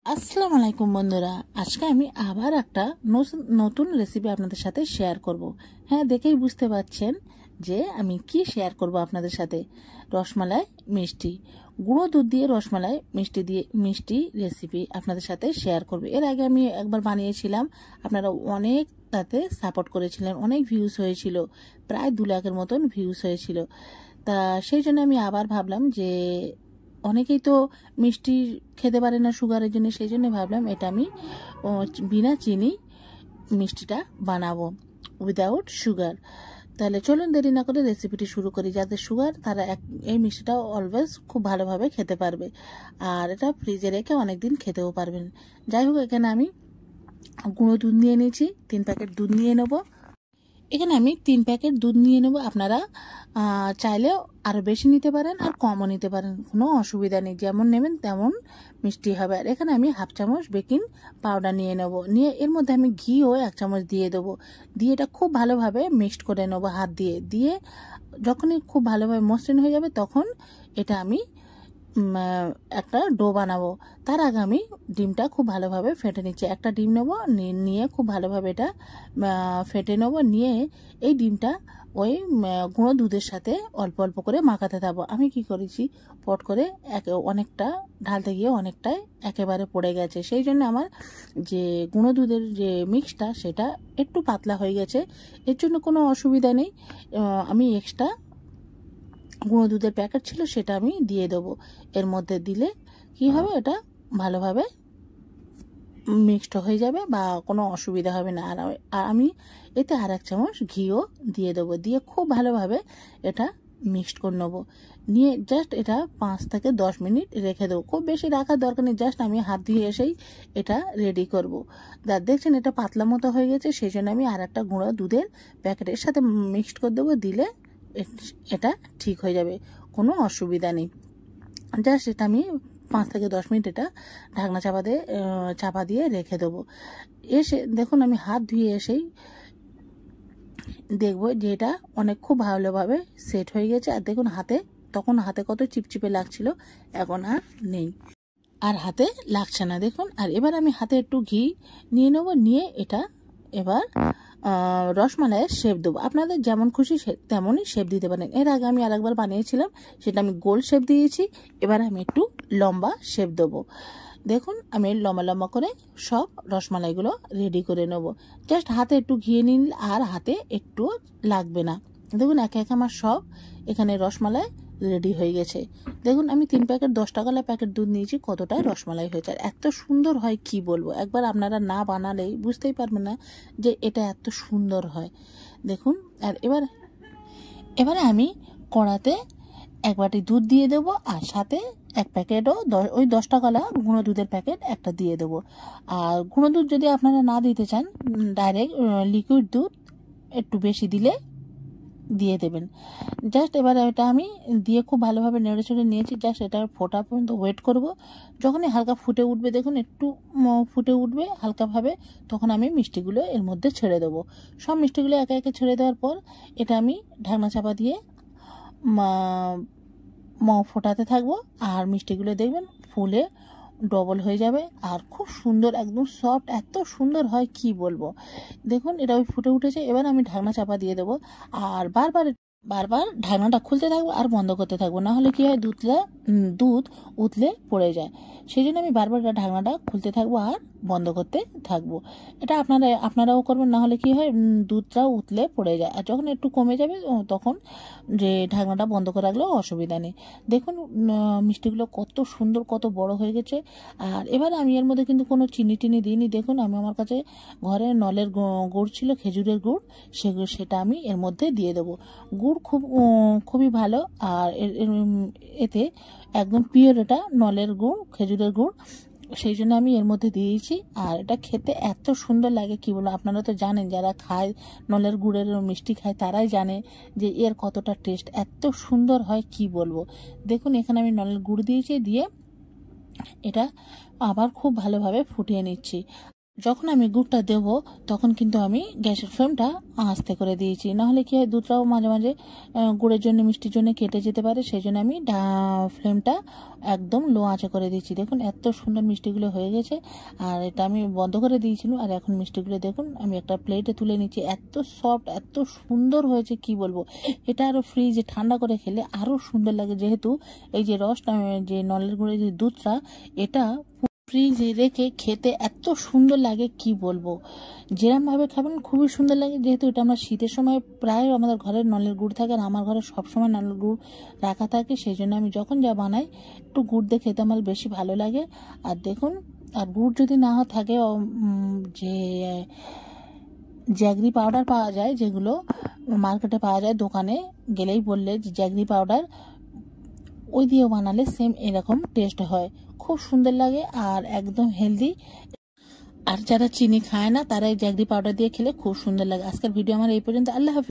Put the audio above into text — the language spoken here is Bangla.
আসসালামু আলাইকুম বন্ধুরা, আজকে আমি আবার একটা নতুন রেসিপি আপনাদের সাথে শেয়ার করব। হ্যাঁ, দেখেই বুঝতে পারছেন যে আমি কি শেয়ার করব আপনাদের সাথে। রসমালাই মিষ্টি, গুঁড়ো দুধ দিয়ে রসমালাই মিষ্টি রেসিপি আপনাদের সাথে শেয়ার করব। এর আগে আমি একবার বানিয়েছিলাম, আপনারা অনেক তাতে সাপোর্ট করেছিলেন, অনেক ভিউজ হয়েছিল, প্রায় 2 লাখের মতন ভিউজ হয়েছিল। তা সেই জন্য আমি আবার ভাবলাম যে অনেকেই তো মিষ্টি খেতে পারে না সুগারের জন্য, সেই জন্য ভাবলাম এটা আমি বিনা চিনি মিষ্টিটা বানাবো, উইদাউট সুগার। তাহলে চলুন দেরি না করে রেসিপিটি শুরু করি। যাদের সুগার তারা এই মিষ্টিটা অলওয়েজ খুব ভালোভাবে খেতে পারবে, আর এটা ফ্রিজে রেখে অনেকদিন খেতেও পারবেন। যাই হোক, এখানে আমি গুঁড়ো দুধ নিয়ে নিয়েছি, 3 প্যাকেট দুধ নিয়ে নেব। এখানে আমি 3 প্যাকেট দুধ নিয়ে নেব। আপনারা চাইলে আরও বেশি নিতে পারেন আর কমও নিতে পারেন, কোনো অসুবিধা নেই, যেমন নেবেন তেমন মিষ্টি হবে। আর এখানে আমি 1/2 চামচ বেকিং পাউডার নিয়ে নেব, নিয়ে এর মধ্যে আমি ঘিও 1 চামচ দিয়ে দেবো। দিয়ে এটা খুব ভালোভাবে মিক্সড করে নেবো হাত দিয়ে। দিয়ে যখনই খুব ভালোভাবে মসৃণ হয়ে যাবে তখন এটা আমি একটা ডো বানাবো। তার আগে আমি ডিমটা খুব ভালোভাবে ফেটে নিচ্ছি। একটা ডিম নেব, নিয়ে খুব ভালোভাবে এটা ফেটে নেব। নিয়ে এই ডিমটা ওই গুঁড়ো দুধের সাথে অল্প অল্প করে মাখাতে থাকবো। আমি কি করেছি, পট করে অনেকটা ঢালতে গিয়ে অনেকটাই একেবারে পড়ে গেছে, সেই জন্য আমার যে গুঁড়ো দুধের যে মিক্সটা সেটা একটু পাতলা হয়ে গেছে। এর জন্য কোনো অসুবিধা নেই, আমি এক্সট্রা গুঁড়ো দুধের প্যাকেট ছিল সেটা আমি দিয়ে দেবো। এর মধ্যে দিলে কি হবে, এটা ভালোভাবে মিক্সড হয়ে যাবে বা কোনো অসুবিধা হবে না। আর আমি এতে 1 চামচ ঘিও দিয়ে দেবো। দিয়ে খুব ভালোভাবে এটা মিক্সড করে নেবো। নিয়ে জাস্ট এটা 5 থেকে 10 মিনিট রেখে দেবো। খুব বেশি রাখার দরকার নেই, জাস্ট আমি হাত ধুয়ে এসেই এটা রেডি করব। দেখছেন এটা পাতলা মতো হয়ে গেছে, সেই জন্য আমি একটা গুঁড়ো দুধের প্যাকেটের সাথে মিক্সড করে দেবো। দিলে এটা ঠিক হয়ে যাবে, কোনো অসুবিধা নেই। জাস্ট এটা আমি 5 থেকে 10 মিনিট এটা ঢাকনা চাপা দিয়ে রেখে দেবো। এসে দেখুন আমি হাত ধুয়ে এসেই দেখবো যে এটা খুব ভালোভাবে সেট হয়ে গেছে। আর দেখুন তখন হাতে কত চিপচিপে লাগছিল, এখন আর নেই, আর হাতে লাগছে না দেখুন। আর এবার আমি হাতে একটু ঘি নিয়ে নেব, নিয়ে এটা এবার রসমালাইয়ের শেপ দেবো। আপনাদের যেমন খুশি তেমনই শেপ দিতে পারেন। এর আগে আমি আরেকবার বানিয়েছিলাম, সেটা আমি গোল শেপ দিয়েছি। এবার আমি একটু লম্বা শেপ দেবো। দেখুন আমি লম্বা লম্বা করে সব রসমালাইগুলো রেডি করে নেব। জাস্ট হাতে একটু ঘিয়ে নিন, আর হাতে একটু লাগবে না। দেখুন একে একে আমার সব এখানে রসমালাই রেডি হয়ে গেছে। দেখুন আমি 3 প্যাকেট 10 টাকার প্যাকেট দুধ নিয়েছি, কতটাই রসমালাই হয়েছে। আর এত সুন্দর হয় কি বলবো, একবার আপনারা না বানালেই বুঝতেই পারবেন না যে এটা এত সুন্দর হয়। দেখুন আর এবারে আমি কড়াতে 1 বাটি দুধ দিয়ে দেবো, আর সাথে 1 প্যাকেটও ওই 10 টাকালা গুঁড়ো দুধের প্যাকেট একটা দিয়ে দেবো। আর গুঁড়ো দুধ যদি আপনারা না দিতে চান, ডাইরেক্ট লিকুইড দুধ একটু বেশি দিয়ে দেবেন। জাস্ট এবার এটা আমি দিয়ে খুব ভালোভাবে নেড়ে চেড়ে নিয়েছি। জাস্ট এটা ফোটা পর্যন্ত ওয়েট করব। যখনই হালকা ফুটে উঠবে, দেখুন একটু ফুটে উঠবে হালকাভাবে, তখন আমি মিষ্টিগুলো এর মধ্যে ছেড়ে দেবো। সব মিষ্টিগুলো একে একে ছেড়ে দেওয়ার পর এটা আমি ঢাকনা চাপা দিয়ে ফোটাতে থাকবো। আর মিষ্টিগুলো দেখবেন ফুলে ডবল হয়ে যাবে, আর খুব সুন্দর একদম সফট, এত সুন্দর হয় কি বলবো। দেখুন এটা ফুটে উঠেছে। এবার আমি ঢাকনা চাপা দিয়ে দেবো, আর বারবার ঢাকনাটা খুলতে থাকবো আর বন্ধ করতে থাকবো, না হলে কি হয় দুধ উতলে পড়ে যায়। সেই জন্য আমি বারবার ঢাকনাটা খুলতে থাকবো আর বন্ধ করতে থাকবো। এটা আপনারাও করবেন, না হলে কি হয় দুধটা উতলে পড়ে যায়। আর যখন একটু কমে যাবে তখন যে ঢাকনাটা বন্ধ করে রাখলেও অসুবিধা নেই। দেখুন মিষ্টিগুলো কত সুন্দর, কত বড় হয়ে গেছে। আর এবার আমি এর মধ্যে কিন্তু কোনো চিনি টিনি দিইনি। দেখুন আমার কাছে ঘরে নলের গুড় ছিল, খেজুরের গুড়, সেটা আমি এর মধ্যে দিয়ে দেবো। গুড় খুবই ভালো, আর এতে একদম পিওর, এটা নলের গুড়, খেজুরের গুড়, সেই জন্য আমি এর মধ্যে দিয়েছি। আর এটা খেতে এত সুন্দর লাগে কি বলবো। আপনারা তো জানেন, যারা খায় নলের গুড়ের মিষ্টি খায় তারাই জানে যে এর কতটা টেস্ট, এত সুন্দর হয় কি বলবো। দেখুন এখানে আমি নলের গুড় দিয়েছি, দিয়ে এটা আবার খুব ভালোভাবে ফুটিয়ে নিচ্ছি। যখন আমি গুড়টা দেব তখন কিন্তু আমি গ্যাসের ফ্লেমটা আস্তে করে দিয়েছি, নাহলে কি হয় দুধটাও মাঝে মাঝে গুড়ের জন্য মিষ্টির জন্য কেটে যেতে পারে, সেই জন্য আমি ফ্লেমটা একদম লো আঁচে করে দিয়েছি। দেখুন এত সুন্দর মিষ্টিগুলো হয়ে গেছে, আর এটা আমি বন্ধ করে দিয়েছিলাম। আর এখন মিষ্টিগুলো দেখুন আমি একটা প্লেটে তুলে নিচ্ছি। এত সফট এত সুন্দর হয়েছে কি বলবো। এটা আরও ফ্রিজে ঠান্ডা করে খেলে আরও সুন্দর লাগে, যেহেতু এই যে রসটা যে নলের গুঁড়ের যে দুধটা এটা ফ্রিজে রেখে খেতে এত সুন্দর লাগে কি বলবো। যেরকমভাবে খাবেন খুবই সুন্দর লাগে, যেহেতু এটা আমরা শীতের সময় প্রায় আমাদের ঘরের নলের গুড় থাকে, আর আমার ঘরে সবসময় নলের গুড় রাখা থাকে, সেই জন্য আমি যখন যা বানাই একটু গুড় দিয়ে খেতে আমার বেশি ভালো লাগে। আর দেখুন, আর গুড় যদি না থাকে যে জ্যাগরি পাউডার পাওয়া যায়, যেগুলো মার্কেটে পাওয়া যায়, দোকানে গেলেই বললে যে জ্যাগরি পাউডার, ওই দিয়েও বানালে সেম এরকম টেস্ট হয়, খুব সুন্দর লাগে আর একদম হেলদি। আর যারা চিনি খায় না তারা এই জ্যাগরি পাউডার দিয়ে খেলে খুব সুন্দর লাগে। আজকের ভিডিও আমার এই পর্যন্ত। আল্লাহ হাফিজ।